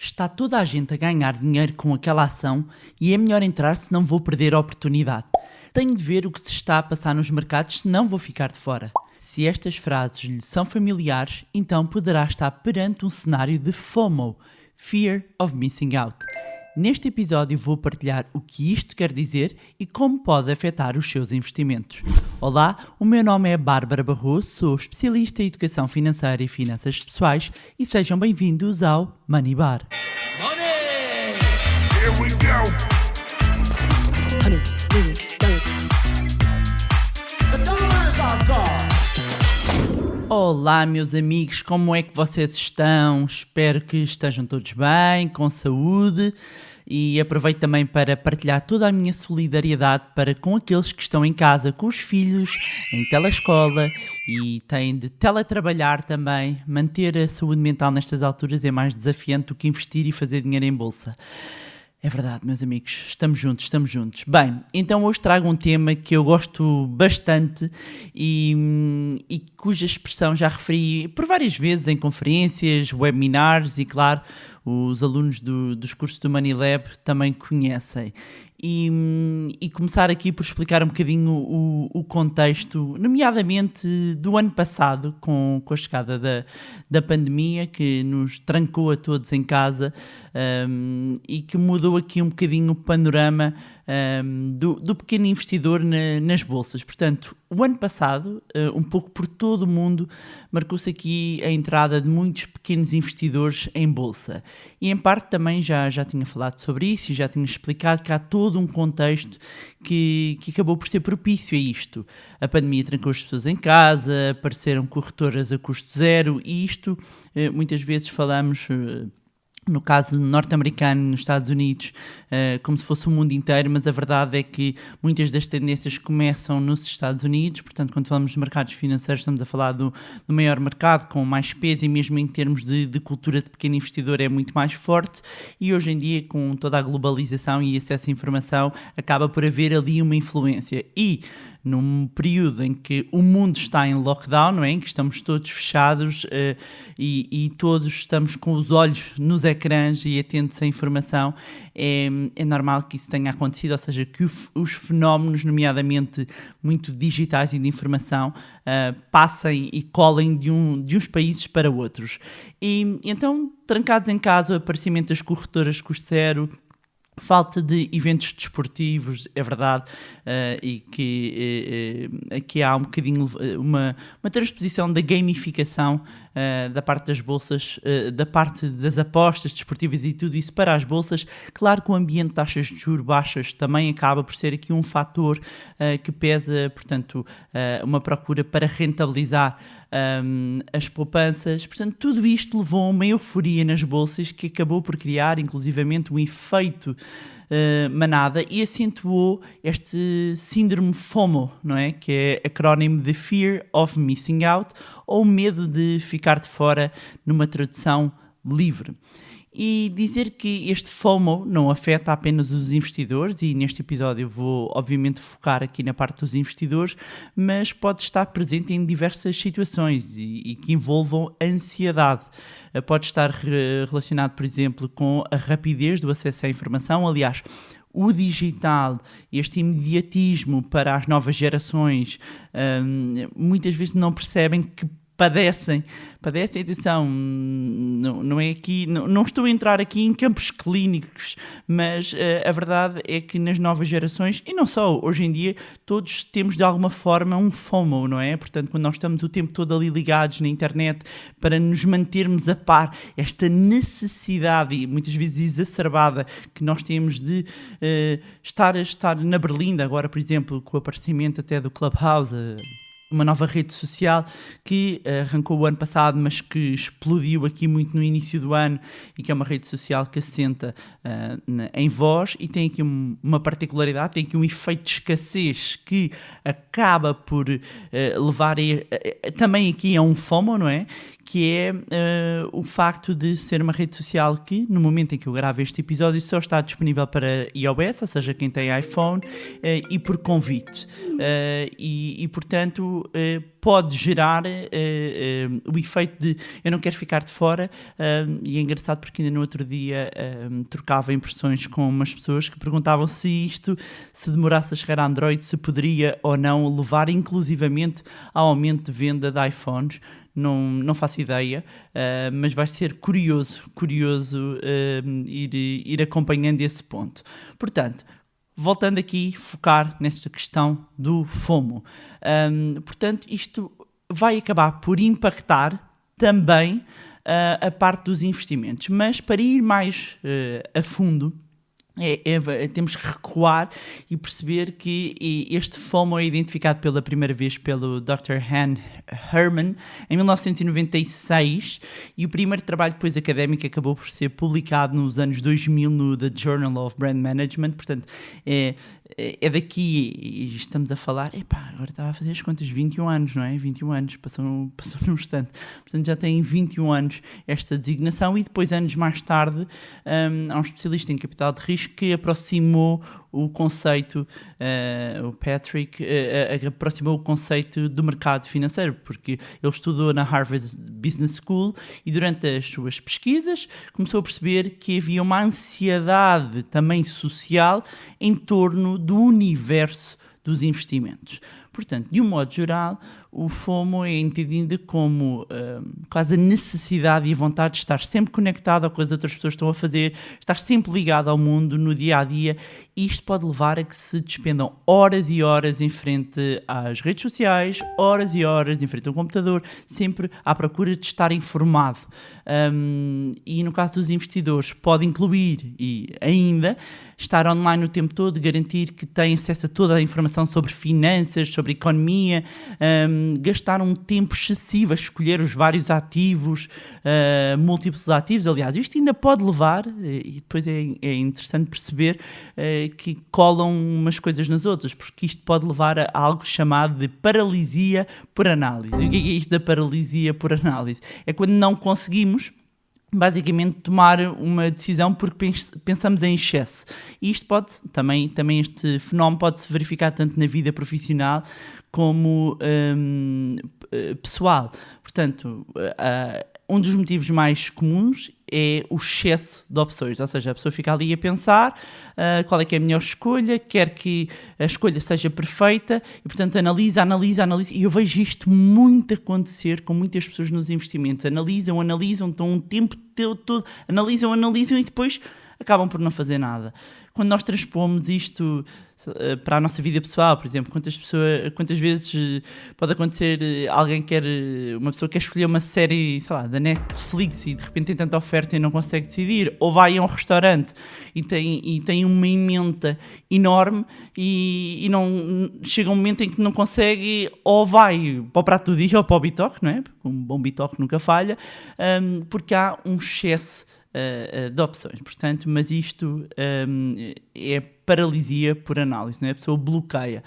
Está toda a gente a ganhar dinheiro com aquela ação e é melhor entrar se não vou perder a oportunidade. Tenho de ver o que se está a passar nos mercados, senão vou ficar de fora. Se estas frases lhe são familiares, então poderá estar perante um cenário de FOMO, Fear of Missing Out. Neste episódio vou partilhar o que isto quer dizer e como pode afetar os seus investimentos. Olá, o meu nome é Bárbara Barroso, sou especialista em educação financeira e finanças pessoais e sejam bem-vindos ao Money Bar. Money! Here we go! The dollar is our god. Olá, meus amigos, como é que vocês estão? Espero que estejam todos bem, com saúde, e aproveito também para partilhar toda a minha solidariedade para com aqueles que estão em casa com os filhos, em telescola e têm de teletrabalhar também. Manter a saúde mental nestas alturas é mais desafiante do que investir e fazer dinheiro em bolsa. É verdade, meus amigos, estamos juntos. Bem, então hoje trago um tema que eu gosto bastante e cuja expressão já referi por várias vezes em conferências, webinars e, claro, os alunos dos cursos do Money Lab também conhecem. E começar aqui por explicar um bocadinho o contexto, nomeadamente do ano passado, com a chegada da pandemia, que nos trancou a todos em casa e que mudou aqui um bocadinho o panorama do pequeno investidor nas bolsas. Portanto, o ano passado, um pouco por todo o mundo, marcou-se aqui a entrada de muitos pequenos investidores em bolsa. E em parte também já tinha falado sobre isso e já tinha explicado que há todo um contexto que acabou por ser propício a isto. A pandemia trancou as pessoas em casa, apareceram corretoras a custo zero e isto, muitas vezes falamos... No caso norte-americano, nos Estados Unidos, como se fosse o mundo inteiro, mas a verdade é que muitas das tendências começam nos Estados Unidos. Portanto, quando falamos de mercados financeiros, estamos a falar do maior mercado, com mais peso e mesmo em termos de cultura de pequeno investidor é muito mais forte. E hoje em dia, com toda a globalização e acesso à informação, acaba por haver ali uma influência. E num período em que o mundo está em lockdown, não é? Em que estamos todos fechados e todos estamos com os olhos nos ecrãs e atentos à informação, é normal que isso tenha acontecido, ou seja, que os fenómenos, nomeadamente muito digitais e de informação, passem e colhem de uns países para outros. E então, trancados em casa, o aparecimento das corretoras custo zero, falta de eventos desportivos, é verdade, e que aqui há um bocadinho uma transposição da gamificação da parte das bolsas, da parte das apostas desportivas e tudo isso para as bolsas. Claro que o ambiente de taxas de juros baixas também acaba por ser aqui um fator que pesa, portanto, uma procura para rentabilizar as poupanças. Portanto, tudo isto levou a uma euforia nas bolsas que acabou por criar, inclusivamente, um efeito manada e acentuou este síndrome FOMO, não é? Que é acrónimo de Fear of Missing Out, ou medo de ficar de fora, numa tradução livre. E dizer que este FOMO não afeta apenas os investidores, e neste episódio vou obviamente focar aqui na parte dos investidores, mas pode estar presente em diversas situações e que envolvam ansiedade. Pode estar relacionado, por exemplo, com a rapidez do acesso à informação. Aliás, o digital, este imediatismo para as novas gerações, muitas vezes não percebem que padecem, atenção, não é aqui, não estou a entrar aqui em campos clínicos, mas a verdade é que nas novas gerações, e não só, hoje em dia, todos temos de alguma forma um FOMO, não é? Portanto, quando nós estamos o tempo todo ali ligados na internet para nos mantermos a par, esta necessidade, e muitas vezes exacerbada, que nós temos de estar na berlinda, agora, por exemplo, com o aparecimento até do Clubhouse, uma nova rede social que arrancou o ano passado, mas que explodiu aqui muito no início do ano e que é uma rede social que assenta em voz e tem aqui uma particularidade, tem aqui um efeito de escassez que acaba por levar também aqui a um FOMO, não é? Que é o facto de ser uma rede social que, no momento em que eu gravo este episódio, só está disponível para iOS, ou seja, quem tem iPhone, e por convite. E portanto, pode gerar o efeito de eu não quero ficar de fora. E é engraçado porque ainda no outro dia trocava impressões com umas pessoas que perguntavam se isto, se demorasse a chegar a Android, se poderia ou não levar inclusivamente ao aumento de venda de iPhones. Não faço ideia, mas vai ser curioso ir acompanhando esse ponto. Portanto, voltando aqui, focar nesta questão do FOMO. Portanto, isto vai acabar por impactar também a parte dos investimentos. Mas para ir mais a fundo, temos que recuar e perceber que este FOMO é identificado pela primeira vez pelo Dr. Han Herman em 1996 e o primeiro trabalho depois académico acabou por ser publicado nos anos 2000 no The Journal of Brand Management. Portanto, é daqui, e estamos a falar, agora estava a fazer as contas, 21 anos, não é? 21 anos, passou num instante. Portanto, já tem 21 anos esta designação e depois, anos mais tarde, há um especialista em capital de risco que aproximou o conceito, o Patrick, aproximou o conceito do mercado financeiro, porque ele estudou na Harvard Business School e durante as suas pesquisas começou a perceber que havia uma ansiedade também social em torno do universo dos investimentos. Portanto, de um modo geral, o FOMO é entendido como quase a necessidade e a vontade de estar sempre conectado ao que as outras pessoas estão a fazer, estar sempre ligado ao mundo no dia-a-dia. Isto pode levar a que se despendam horas e horas em frente às redes sociais, horas e horas em frente ao computador, sempre à procura de estar informado. E no caso dos investidores, pode incluir e ainda estar online o tempo todo, garantir que têm acesso a toda a informação sobre finanças, sobre economia, gastar um tempo excessivo a escolher os vários ativos, múltiplos ativos. Aliás, isto ainda pode levar, e depois é interessante perceber que colam umas coisas nas outras, porque isto pode levar a algo chamado de paralisia por análise. E o que é isto da paralisia por análise? É quando não conseguimos basicamente tomar uma decisão porque pensamos em excesso. E isto também este fenómeno pode-se verificar tanto na vida profissional como pessoal. Portanto, um dos motivos mais comuns é o excesso de opções, ou seja, a pessoa fica ali a pensar qual é que é a melhor escolha, quer que a escolha seja perfeita e, portanto, analisa, e eu vejo isto muito acontecer com muitas pessoas nos investimentos, analisam, estão um tempo todo, analisam e depois acabam por não fazer nada. Quando nós transpomos isto para a nossa vida pessoal, por exemplo, quantas vezes pode acontecer uma pessoa quer escolher uma série, sei lá, da Netflix e de repente tem tanta oferta e não consegue decidir, ou vai a um restaurante e tem uma emenda enorme e não chega um momento em que não consegue, ou vai para o prato do dia ou para o bitoque, não é? Porque um bom bitoque nunca falha, porque há um excesso de opções. Portanto, mas isto é paralisia por análise, não é? A pessoa bloqueia,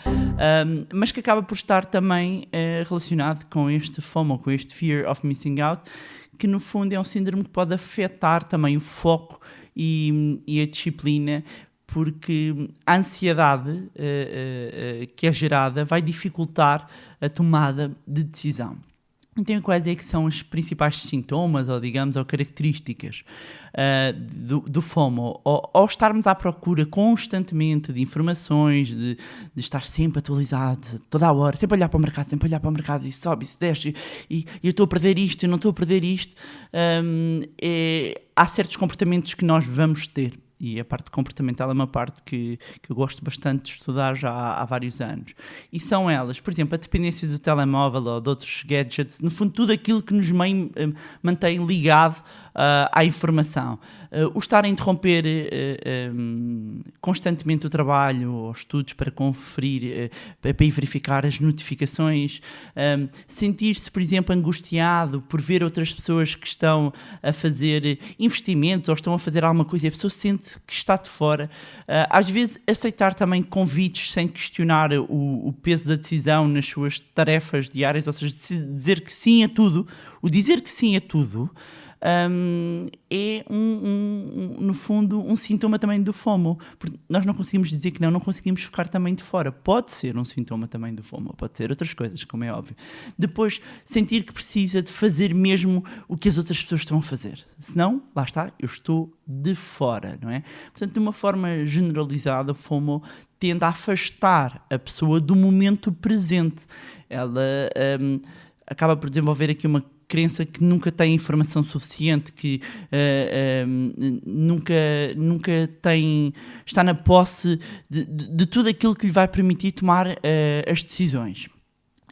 mas que acaba por estar também relacionado com este FOMO, com este Fear of Missing Out, que no fundo é um síndrome que pode afetar também o foco e a disciplina, porque a ansiedade que é gerada vai dificultar a tomada de decisão. Então, quais é que são os principais sintomas, ou digamos, ou características do FOMO? Ou estarmos à procura constantemente de informações, de estar sempre atualizado, toda a hora, sempre a olhar para o mercado, e sobe, e se desce, e eu estou a perder isto, eu não estou a perder isto. Há certos comportamentos que nós vamos ter. E a parte comportamental é uma parte que eu gosto bastante de estudar já há vários anos. E são elas, por exemplo, a dependência do telemóvel ou de outros gadgets, no fundo tudo aquilo que nos mantém ligado à informação. O estar a interromper constantemente o trabalho ou estudos para conferir, para ir verificar as notificações, sentir-se, por exemplo, angustiado por ver outras pessoas que estão a fazer investimentos ou estão a fazer alguma coisa e a pessoa sente que está de fora. Às vezes aceitar também convites sem questionar o peso da decisão nas suas tarefas diárias, ou seja, dizer que sim a tudo. O dizer que sim a tudo é, no fundo, um sintoma também do FOMO. Porque nós não conseguimos dizer que não conseguimos focar também de fora. Pode ser um sintoma também do FOMO, pode ser outras coisas, como é óbvio. Depois, sentir que precisa de fazer mesmo o que as outras pessoas estão a fazer. Senão, lá está, eu estou de fora, não é? Portanto, de uma forma generalizada, o FOMO tende a afastar a pessoa do momento presente. Ela acaba por desenvolver aqui uma crença que nunca tem informação suficiente, que nunca está na posse de tudo aquilo que lhe vai permitir tomar as decisões.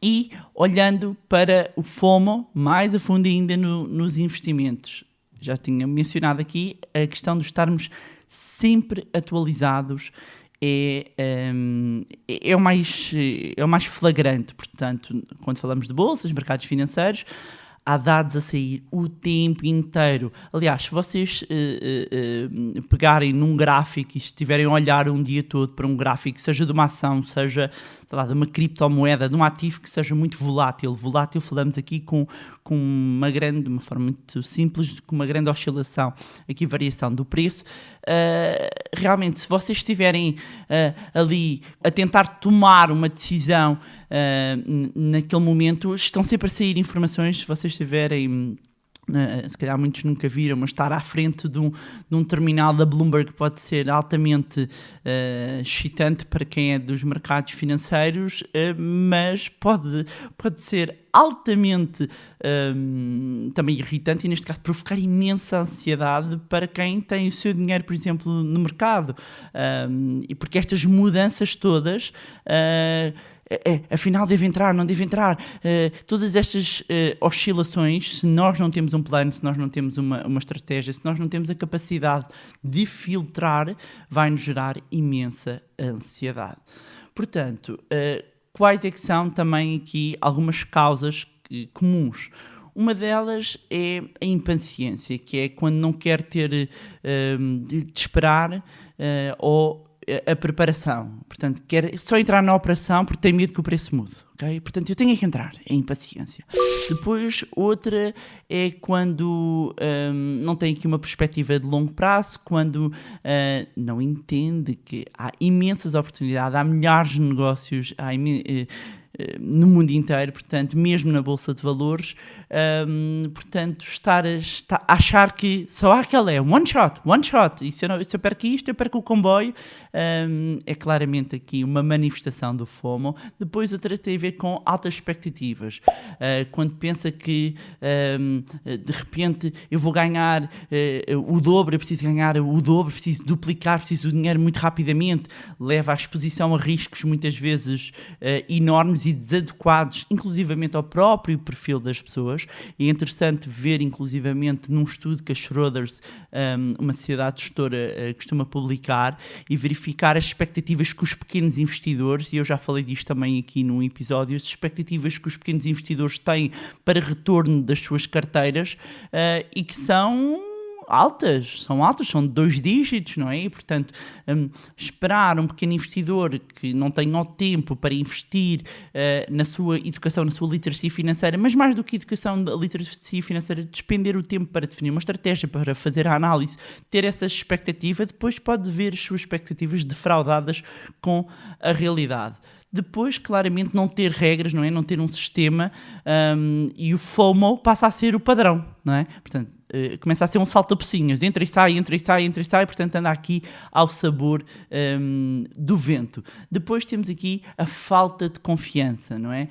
E olhando para o FOMO mais a fundo ainda nos investimentos, já tinha mencionado aqui a questão de estarmos sempre atualizados é o mais flagrante. Portanto, quando falamos de bolsas, mercados financeiros, há dados a sair o tempo inteiro. Aliás, se vocês pegarem num gráfico e estiverem a olhar um dia todo para um gráfico, seja de uma ação, seja, sei lá, de uma criptomoeda, de um ativo que seja muito volátil. Volátil, falamos aqui com de uma forma muito simples, com uma grande oscilação, aqui variação do preço. Realmente, se vocês estiverem ali a tentar tomar uma decisão naquele momento, estão sempre a sair informações. Se vocês estiverem, se calhar muitos nunca viram, mas estar à frente de um terminal da Bloomberg pode ser altamente excitante para quem é dos mercados financeiros, mas pode ser altamente também irritante e, neste caso, provocar imensa ansiedade para quem tem o seu dinheiro, por exemplo, no mercado. E porque estas mudanças todas... afinal deve entrar, não deve entrar, todas estas oscilações, se nós não temos um plano, se nós não temos uma estratégia, se nós não temos a capacidade de filtrar, vai-nos gerar imensa ansiedade. Portanto, quais é que são também aqui algumas causas comuns? Uma delas é a impaciência, que é quando não quer ter de esperar ou a preparação. Portanto, quer só entrar na operação porque tem medo que o preço mude. Okay? Portanto, eu tenho que entrar. É impaciência. Depois, outra é quando não tem aqui uma perspectiva de longo prazo, quando não entende que há imensas oportunidades, há milhares de negócios, no mundo inteiro, portanto, mesmo na Bolsa de Valores, portanto, estar a achar que só há aquela one shot, e se eu perco isto, eu perco o comboio, é claramente aqui uma manifestação do FOMO. Depois outra tem a ver com altas expectativas, quando pensa que de repente eu vou ganhar o dobro, eu preciso ganhar o dobro, preciso duplicar, preciso do dinheiro muito rapidamente, leva à exposição a riscos muitas vezes enormes e desadequados, inclusivamente ao próprio perfil das pessoas. É interessante ver, inclusivamente, num estudo que a Schroders, uma sociedade gestora, costuma publicar, e verificar as expectativas que os pequenos investidores, e eu já falei disto também aqui num episódio, as expectativas que os pequenos investidores têm para retorno das suas carteiras, e que são altas, são 2 dígitos, não é? E, portanto, esperar um pequeno investidor que não tenha o tempo para investir na sua educação, na sua literacia financeira, mas mais do que educação, da literacia financeira, despender o tempo para definir uma estratégia, para fazer a análise, ter essa expectativa, depois pode ver as suas expectativas defraudadas com a realidade. Depois, claramente, não ter regras, não é? Não ter um sistema, e o FOMO passa a ser o padrão, não é? Portanto, começa a ser um salta-pocinhas, entra e sai, portanto anda aqui ao sabor do vento. Depois temos aqui a falta de confiança, não é?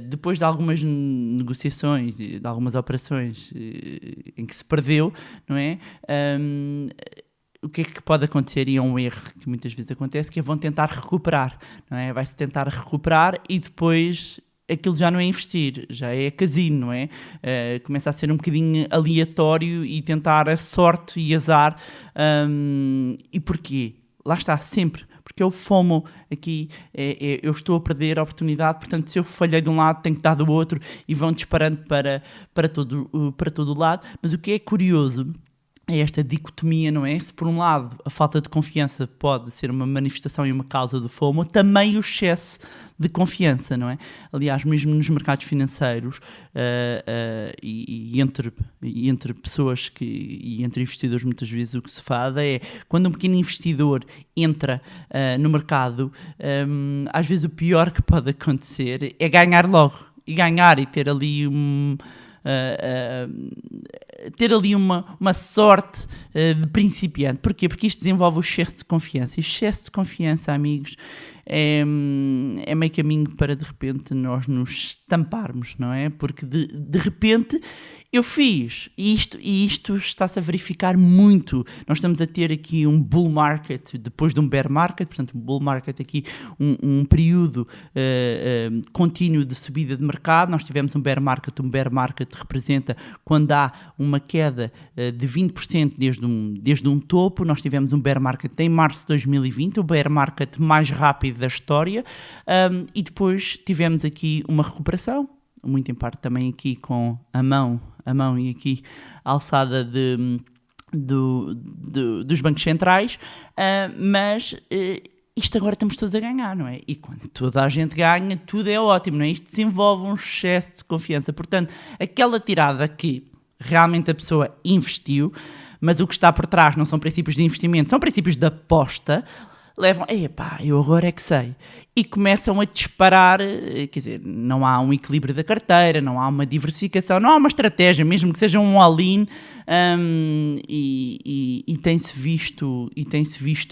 Depois de algumas negociações, de algumas operações em que se perdeu, não é? O que é que pode acontecer, e é um erro que muitas vezes acontece, que é vão tentar recuperar, não é? Vai-se tentar recuperar e depois aquilo já não é investir, já é casino, não é? Começa a ser um bocadinho aleatório e tentar a sorte e azar. E porquê? Lá está, sempre. Porque é o FOMO aqui, eu estou a perder a oportunidade, portanto, se eu falhei de um lado, tenho que dar do outro, e vão disparando para todo o lado. Mas o que é curioso esta dicotomia, não é? Se por um lado a falta de confiança pode ser uma manifestação e uma causa do FOMO, também o excesso de confiança, não é? Aliás, mesmo nos mercados financeiros e entre pessoas e entre investidores, muitas vezes o que se faz é, quando um pequeno investidor entra no mercado, às vezes o pior que pode acontecer é ganhar logo, e ter ali uma sorte de principiante. Porquê? Porque isto desenvolve o excesso de confiança. E excesso de confiança, amigos, é meio caminho para de repente nós nos estamparmos, não é? Porque de repente eu fiz e isto está-se a verificar muito. Nós estamos a ter aqui um bull market depois de um bear market, portanto um bull market aqui, um período contínuo de subida de mercado. Nós tivemos um bear market representa quando há uma queda de 20% desde um topo. Nós tivemos um bear market em março de 2020, o bear market mais rápido da história, e depois tivemos aqui uma recuperação, muito em parte também aqui com a mão e aqui a alçada dos bancos centrais, mas isto agora estamos todos a ganhar, não é? E quando toda a gente ganha, tudo é ótimo, não é? Isto desenvolve um excesso de confiança. Portanto, aquela tirada que realmente a pessoa investiu, mas o que está por trás não são princípios de investimento, são princípios de aposta, levam, eu agora é que sei. E começam a disparar, quer dizer, não há um equilíbrio da carteira, não há uma diversificação, não há uma estratégia, mesmo que seja um all-in, e tem-se visto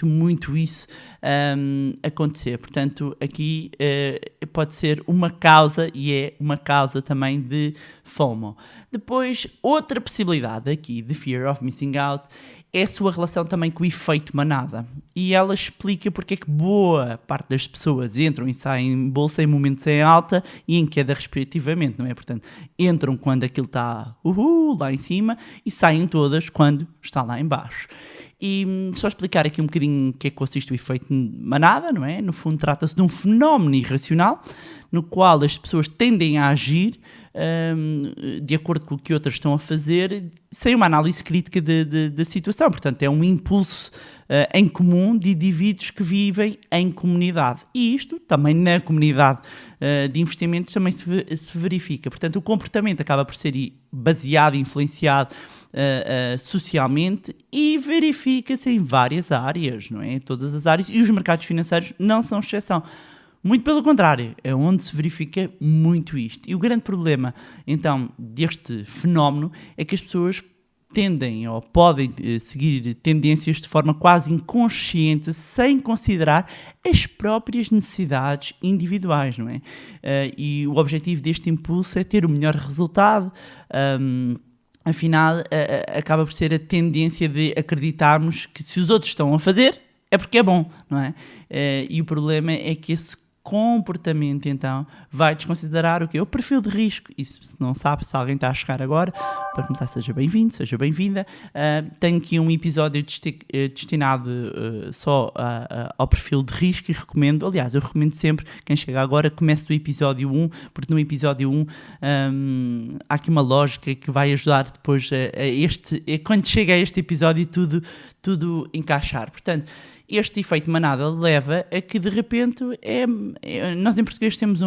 muito isso acontecer. Portanto, aqui pode ser uma causa, e é uma causa também de FOMO. Depois, outra possibilidade aqui de Fear of Missing Out é a sua relação também com o efeito manada. E ela explica porque é que boa parte das pessoas entram e saem em bolsa em momentos em alta e em queda respectivamente, não é? Portanto, entram quando aquilo está lá em cima e saem todas quando está lá em baixo. E só explicar aqui um bocadinho o que é que consiste o efeito manada, não é? No fundo, trata-se de um fenómeno irracional no qual as pessoas tendem a agir de acordo com o que outras estão a fazer, sem uma análise crítica da situação. Portanto, é um impulso em comum de indivíduos que vivem em comunidade. E isto também na comunidade de investimentos também se verifica. Portanto, o comportamento acaba por ser baseado e influenciado socialmente e verifica-se em várias áreas, não é? Todas as áreas, e os mercados financeiros não são exceção. Muito pelo contrário, é onde se verifica muito isto. E o grande problema, então, deste fenómeno é que as pessoas tendem ou podem seguir tendências de forma quase inconsciente, sem considerar as próprias necessidades individuais, não é? E o objetivo deste impulso é ter o melhor resultado. Afinal, acaba por ser a tendência de acreditarmos que se os outros estão a fazer, é porque é bom, não é? E o problema é que esse comportamento, então, vai desconsiderar o quê? O perfil de risco. E se não sabe, se alguém está a chegar agora, para começar, seja bem-vindo, seja bem-vinda. Tenho aqui um episódio destinado só ao perfil de risco e recomendo, aliás, eu recomendo sempre, quem chega agora, comece do episódio 1, porque no episódio 1 há aqui uma lógica que vai ajudar depois quando chega a este episódio, tudo encaixar. Portanto, este efeito manada leva a que, de repente, nós em português temos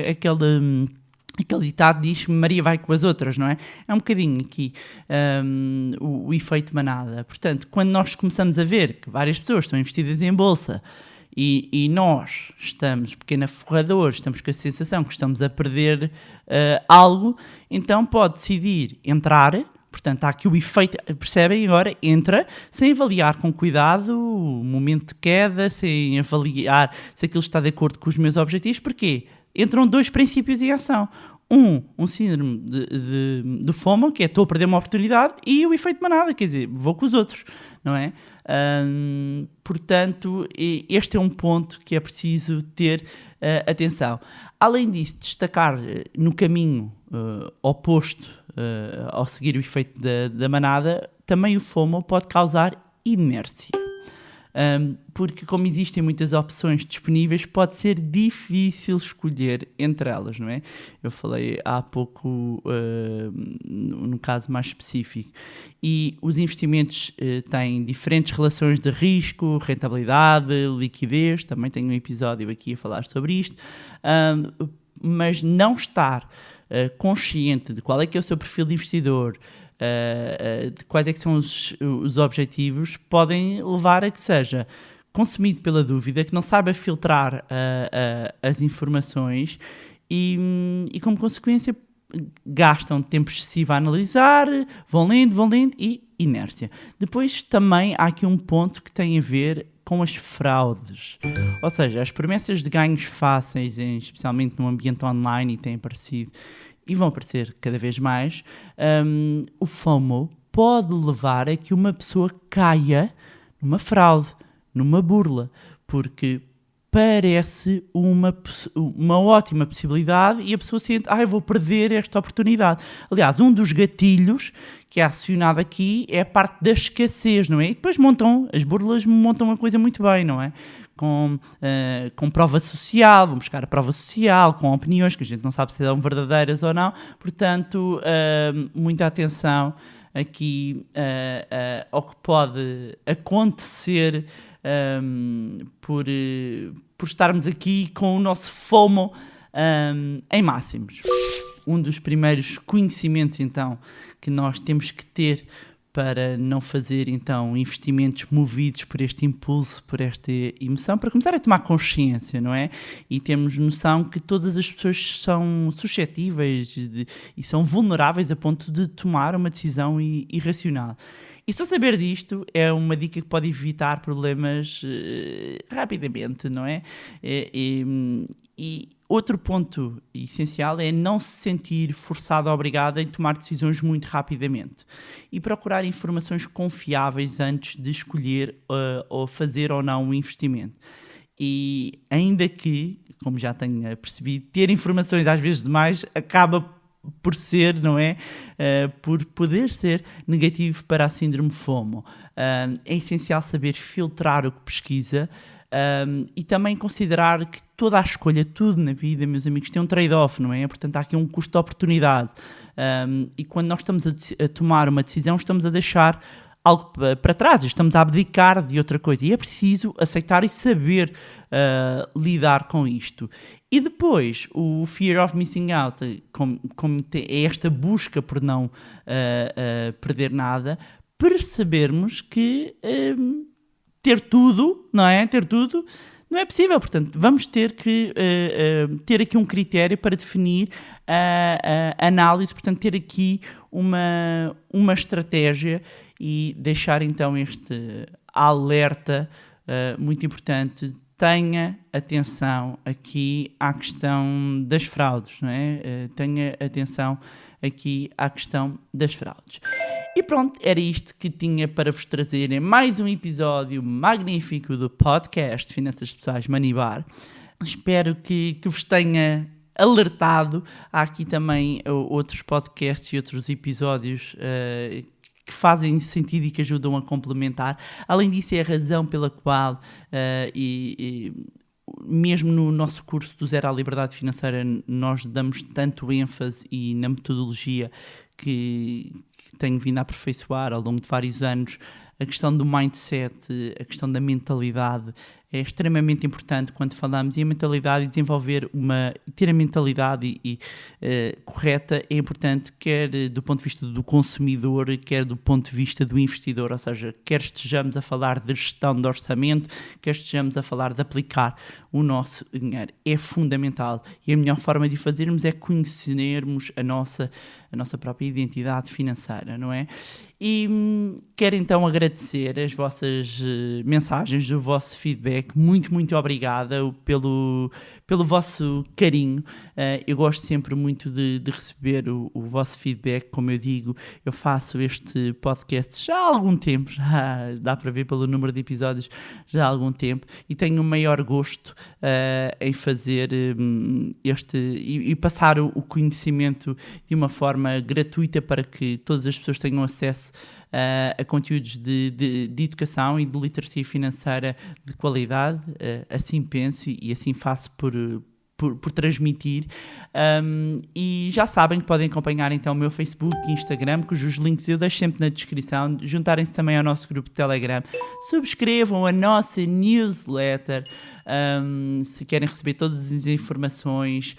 aquele ditado que diz Maria vai com as outras, não é? É um bocadinho aqui o efeito manada. Portanto, quando nós começamos a ver que várias pessoas estão investidas em bolsa e nós estamos pequenos forradores, estamos com a sensação que estamos a perder algo, então pode decidir entrar. Portanto, há aqui o efeito, percebem agora? Entra sem avaliar com cuidado o momento de queda, sem avaliar se aquilo está de acordo com os meus objetivos. Porquê? Entram dois princípios em ação. Um síndrome de FOMO, que é estou a perder uma oportunidade, e o efeito manada, quer dizer, vou com os outros, não é? Portanto, este é um ponto que é preciso ter atenção. Além disso, destacar no caminho oposto ao seguir o efeito da manada, também o FOMO pode causar inércia. Porque como existem muitas opções disponíveis, pode ser difícil escolher entre elas, não é? Eu falei há pouco num caso mais específico. E os investimentos têm diferentes relações de risco, rentabilidade, liquidez, também tenho um episódio aqui a falar sobre isto, mas não estar consciente de qual é que é o seu perfil de investidor, de quais é que são os objetivos, podem levar a que seja consumido pela dúvida, que não saiba filtrar as informações e como consequência gastam tempo excessivo a analisar, vão lendo e inércia. Depois também há aqui um ponto que tem a ver com as fraudes, ou seja, as promessas de ganhos fáceis, especialmente no ambiente online, e têm aparecido e vão aparecer cada vez mais. O FOMO pode levar a que uma pessoa caia numa fraude, numa burla, porque parece uma ótima possibilidade e a pessoa sente, eu vou perder esta oportunidade. Aliás, um dos gatilhos que é acionado aqui é a parte da escassez, não é? E depois as burlas montam uma coisa muito bem, não é? Com prova social, vão buscar a prova social, com opiniões que a gente não sabe se são verdadeiras ou não. Portanto, muita atenção aqui ao que pode acontecer por estarmos aqui com o nosso FOMO em máximos. Um dos primeiros conhecimentos, então, que nós temos que ter para não fazer, então, investimentos movidos por este impulso, por esta emoção, para começar a tomar consciência, não é? E temos noção que todas as pessoas são suscetíveis e são vulneráveis a ponto de tomar uma decisão irracional. E só saber disto é uma dica que pode evitar problemas rapidamente, não é? E outro ponto essencial é não se sentir forçado ou obrigado em tomar decisões muito rapidamente e procurar informações confiáveis antes de escolher ou fazer ou não um investimento. E ainda que, como já tenho percebido, ter informações às vezes demais acaba por ser, não é? Por poder ser negativo para a síndrome FOMO. É essencial saber filtrar o que pesquisa e também considerar que toda a escolha, tudo na vida, meus amigos, tem um trade-off, não é? Portanto, há aqui um custo de oportunidade. E quando nós estamos a tomar uma decisão, estamos a deixar algo para trás, estamos a abdicar de outra coisa. E é preciso aceitar e saber lidar com isto. E depois, o fear of missing out, como é esta busca por não perder nada, percebermos que ter tudo, não é? Ter tudo não é possível. Portanto, vamos ter que ter aqui um critério para definir a análise, portanto, ter aqui uma estratégia e deixar então este alerta muito importante. Tenha atenção aqui à questão das fraudes, não é? Tenha atenção aqui à questão das fraudes. E pronto, era isto que tinha para vos trazer em mais um episódio magnífico do podcast Finanças Pessoais Moneybar. Espero que vos tenha alertado. Há aqui também outros podcasts e outros episódios que fazem sentido e que ajudam a complementar. Além disso, é a razão pela qual, mesmo no nosso curso do Zero à Liberdade Financeira, nós damos tanto ênfase e na metodologia que tenho vindo a aperfeiçoar ao longo de vários anos, a questão do mindset, a questão da mentalidade é extremamente importante quando falamos, e a mentalidade, e desenvolver ter a mentalidade correta é importante, quer do ponto de vista do consumidor, quer do ponto de vista do investidor, ou seja, quer estejamos a falar de gestão de orçamento, quer estejamos a falar de aplicar o nosso dinheiro. É fundamental, e a melhor forma de o fazermos é conhecermos a nossa própria identidade financeira, não é? E quero então agradecer as vossas mensagens, o vosso feedback. Muito, muito obrigada pelo vosso carinho. Eu gosto sempre muito de receber o vosso feedback. Como eu digo, eu faço este podcast já há algum tempo, já dá para ver pelo número de episódios, já há algum tempo, e tenho o maior gosto em fazer e passar o conhecimento de uma forma gratuita para que todas as pessoas tenham acesso a conteúdos de educação e de literacia financeira de qualidade. Assim penso e assim faço por transmitir. E já sabem que podem acompanhar então o meu Facebook e Instagram, cujos links eu deixo sempre na descrição. Juntarem-se também ao nosso grupo de Telegram, subscrevam a nossa newsletter se querem receber todas as informações.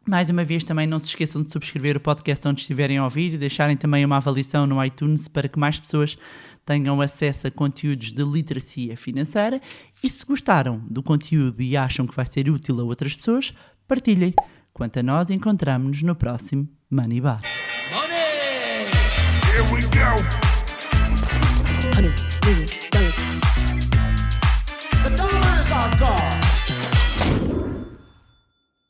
Mais uma vez, também não se esqueçam de subscrever o podcast onde estiverem a ouvir e deixarem também uma avaliação no iTunes para que mais pessoas tenham acesso a conteúdos de literacia financeira. E se gostaram do conteúdo e acham que vai ser útil a outras pessoas, partilhem. Quanto a nós, encontramos-nos no próximo Money Bar. Money! Here we go!